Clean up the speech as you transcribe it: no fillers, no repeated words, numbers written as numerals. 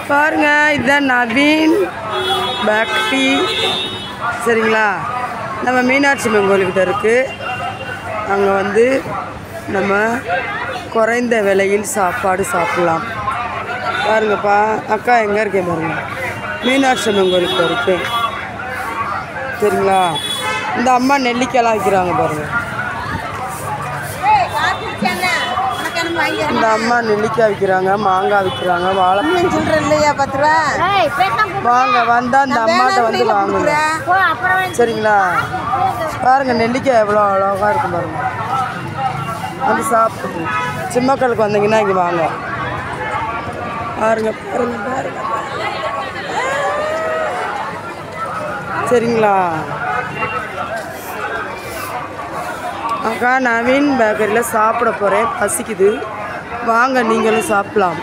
பாருங்க, இதுதான் நவீன் பேக்கரி. சரிங்களா? நம்ம மீனாட்சி அம்மன் கோயில்கிட்ட இருக்குது. அங்கே வந்து நம்ம குறைந்த விலையில் சாப்பாடு சாப்பிட்லாம். பாருங்கப்பா, அக்கா எங்கே இருக்கேன் பாருங்க, மீனாட்சி அம்மன் கோயில்கிட்ட இருக்கு. சரிங்களா? இந்த அம்மா நெல்லிக்காய்லாம் விற்கிறாங்க பாருங்கள். இந்த அம்மா நெல்லிக்காய் விற்கிறாங்க, மாங்காய் விற்கிறாங்க, வாழைப்பழம் சொல்கிறேன் இல்லையா 10 ரூபா. வாங்க, வந்தால் இந்த அம்மாட்ட வந்து வாங்குங்க. சரிங்களா? பாருங்கள், நெல்லிக்காய் எவ்வளோ அழகாக இருக்கும் பாருங்கள். வந்து சாப்பிடுங்க. சிம்மக்கலுக்கு வந்தீங்கன்னா இங்கே வாங்க. பாருங்க பாருங்க பாருங்க. சரிங்களா? அக்கா நவீன் பேக்கரியில் சாப்பிட போகிறேன், பசிக்குது. வாங்க, நீங்களும் சாப்பிடலாம்.